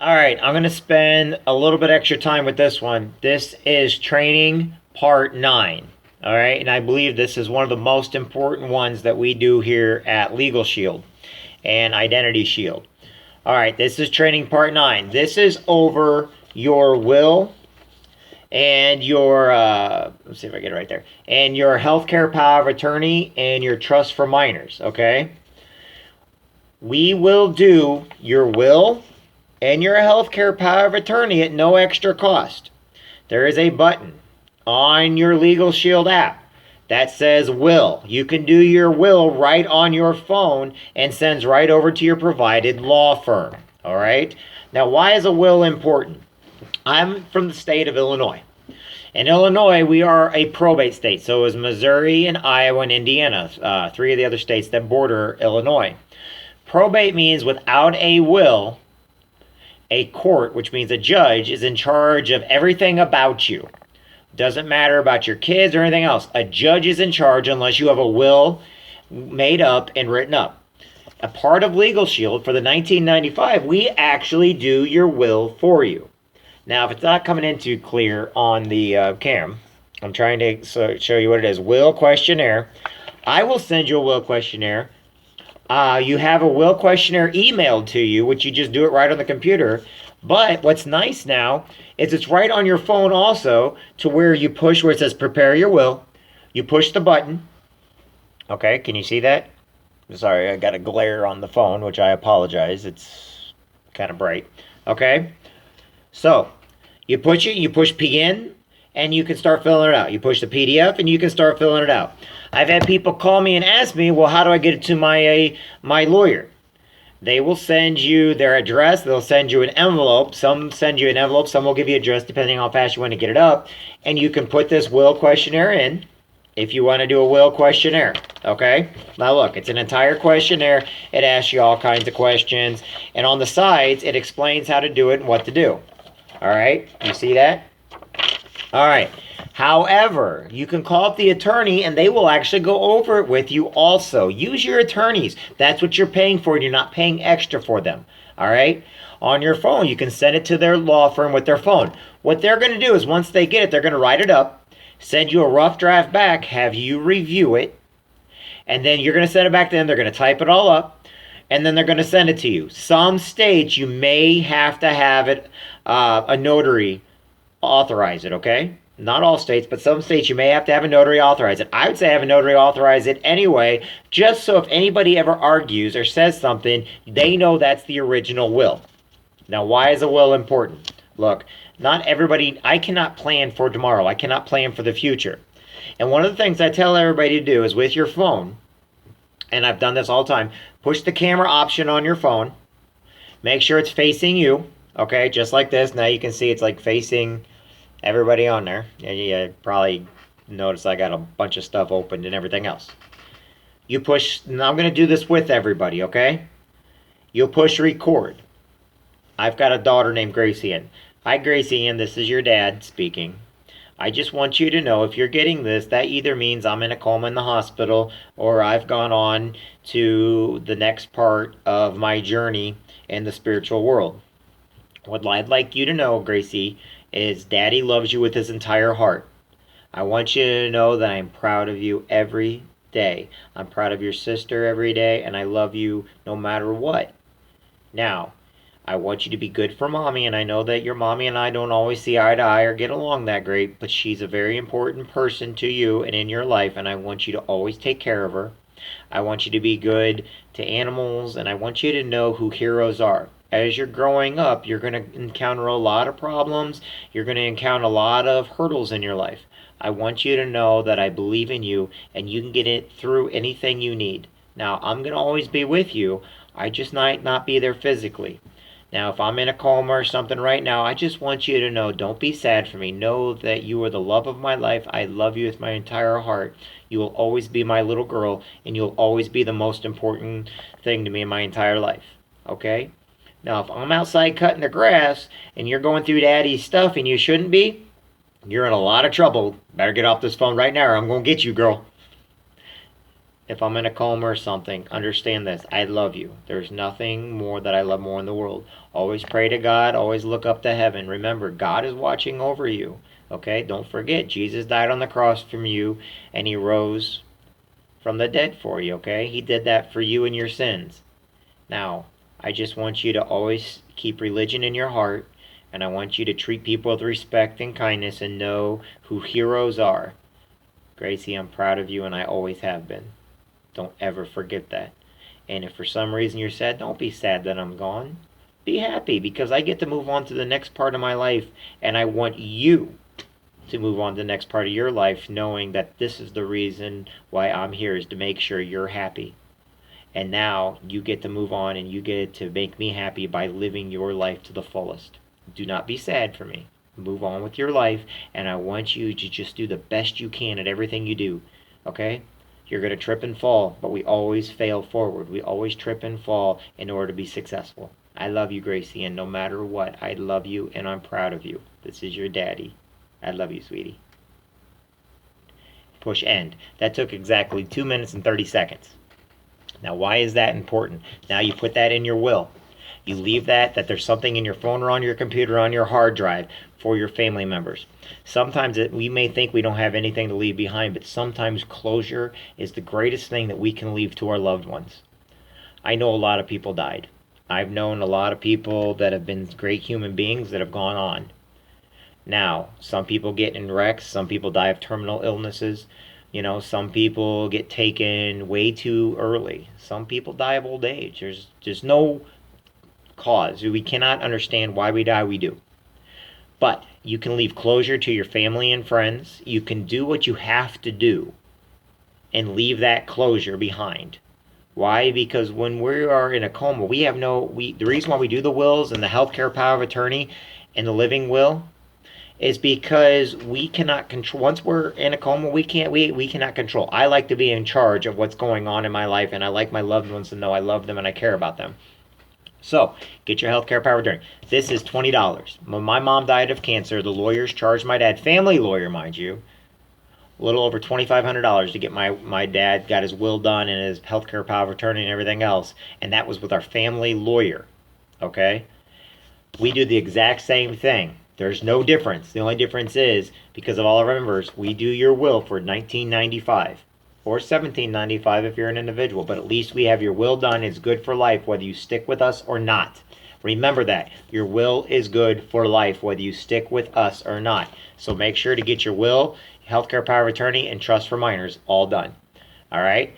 All right, I'm going to spend a little bit extra time with this one. This is training part 9. All right, and I believe this is one of the most important ones that we do here at Legalshield and IdShield. All right, this is training part 9. This is over your will and your, let's see if I get it right there, and your healthcare power of attorney and your trust for minors, okay? We will do your will and your healthcare power of attorney at no extra cost. There is a button on your Legalshield app that says will. You can do your will right on your phone and sends right over to your provided law firm. All right? Now, why is a will important? I'm from the state of Illinois. In Illinois, we are a probate state. So is Missouri and Iowa and Indiana, 3 of the other states that border Illinois. Probate means without a will, a court, which means a judge, is in charge of everything about you. Doesn't matter about your kids or anything else. A judge is in charge unless you have a will made up and written up. A part of Legalshield for the 1995, we actually do your will for you. Now, if it's not coming in too clear on the cam, I'm trying to show you what it is. Will questionnaire. I will send you a will questionnaire. You have a will questionnaire emailed to you, which you just do it right on the computer. But what's nice now is it's right on your phone also, to where you push where it says prepare your will. You push the button. Okay, can you see that? Sorry, I got a glare on the phone, which I apologize. It's kind of bright. Okay, so you push it, you push begin, and you can start filling it out. You push the PDF and you can start filling it out. I've had people call me and ask me, well, how do I get it to my lawyer? They will send you their address. They'll send you an envelope. Some send you an envelope. Some will give you an address depending on how fast you want to get it up. And you can put this will questionnaire in if you want to do a will questionnaire. Okay? Now look, it's an entire questionnaire. It asks you all kinds of questions. And on the sides, it explains how to do it and what to do. All right? You see that? All right. However, you can call up the attorney and they will actually go over it with you also. Use your attorneys. That's what you're paying for. You're not paying extra for them. All right? On your phone, you can send it to their law firm with their phone. What they're going to do is once they get it, they're going to write it up, send you a rough draft back, have you review it, and then you're going to send it back to them. They're going to type it all up, and then they're going to send it to you. Some states, you may have to have it, a notary authorize it, okay? Not all states, but some states you may have to have a notary authorize it. I would say have a notary authorize it anyway, just so if anybody ever argues or says something, they know that's the original will. Now, why is a will important? Look, not everybody, I cannot plan for tomorrow. I cannot plan for the future. And one of the things I tell everybody to do is with your phone, and I've done this all the time, push the camera option on your phone. Make sure it's facing you, okay, just like this. Now you can see it's like facing everybody on there. You probably noticed I got a bunch of stuff opened and everything else. You push, now I'm going to do this with everybody, okay? You'll push record. I've got a daughter named Gracie Ann. Hi Gracie Ann, this is your dad speaking. I just want you to know if you're getting this, that either means I'm in a coma in the hospital or I've gone on to the next part of my journey in the spiritual world. What I'd like you to know, Gracie, is Daddy loves you with his entire heart. I want you to know that I'm proud of you every day. I'm proud of your sister every day, and I love you no matter what. Now, I want you to be good for Mommy, and I know that your Mommy and I don't always see eye to eye or get along that great, but she's a very important person to you and in your life, and I want you to always take care of her. I want you to be good to animals, and I want you to know who heroes are. As you're growing up, you're going to encounter a lot of problems. You're going to encounter a lot of hurdles in your life. I want you to know that I believe in you and you can get it through anything you need. Now, I'm going to always be with you. I just might not be there physically. Now, if I'm in a coma or something right now, I just want you to know, don't be sad for me. Know that you are the love of my life. I love you with my entire heart. You will always be my little girl, and you'll always be the most important thing to me in my entire life. Okay? Now, if I'm outside cutting the grass and you're going through Daddy's stuff and you shouldn't be, you're in a lot of trouble. Better get off this phone right now or I'm going to get you, girl. if I'm in a coma or something, understand this. I love you. There's nothing more that I love more in the world. Always pray to God. Always look up to heaven. Remember, God is watching over you. Okay? Don't forget, Jesus died on the cross for you, and he rose from the dead for you. Okay? He did that for you and your sins. Now, I just want you to always keep religion in your heart, and I want you to treat people with respect and kindness and know who heroes are. Gracie, I'm proud of you, and I always have been. Don't ever forget that. And if for some reason you're sad, don't be sad that I'm gone. Be happy, because I get to move on to the next part of my life, and I want you to move on to the next part of your life knowing that this is the reason why I'm here, is to make sure you're happy. And now you get to move on, and you get to make me happy by living your life to the fullest. Do not be sad for me. Move on with your life, and I want you to just do the best you can at everything you do. Okay? You're going to trip and fall, but we always fail forward. We always trip and fall in order to be successful. I love you, Gracie, and no matter what, I love you, and I'm proud of you. This is your daddy. I love you, sweetie. Push end. That took exactly 2 minutes and 30 seconds. Now, why is that important? Now you put that in your will. You leave that there's something in your phone or on your computer, on your hard drive for your family members. Sometimes we may think we don't have anything to leave behind, but sometimes closure is the greatest thing that we can leave to our loved ones. I know a lot of people died. I've known a lot of people that have been great human beings that have gone on. Now, some people get in wrecks, some people die of terminal illnesses. You know, some people get taken way too early. Some people die of old age. There's no cause. We cannot understand why we die. We do. But you can leave closure to your family and friends. You can do what you have to do and leave that closure behind. Why? Because when we are in a coma, the reason why we do the wills and the healthcare power of attorney and the living will is because we cannot control. Once we're in a coma, we cannot control. I like to be in charge of what's going on in my life, and I like my loved ones to know I love them and I care about them. So, get your healthcare power of attorney. This is $20. When my mom died of cancer, the lawyers charged my dad, family lawyer, mind you, a little over $2,500 to get my dad got his will done and his healthcare power of attorney and everything else, and that was with our family lawyer. Okay? We do the exact same thing. There's no difference. The only difference is, because of all our members, we do your will for $19.95 or $17.95 if you're an individual, but at least we have your will done. It's good for life whether you stick with us or not. Remember that. Your will is good for life whether you stick with us or not. So make sure to get your will, healthcare power of attorney, and trust for minors all done. All right?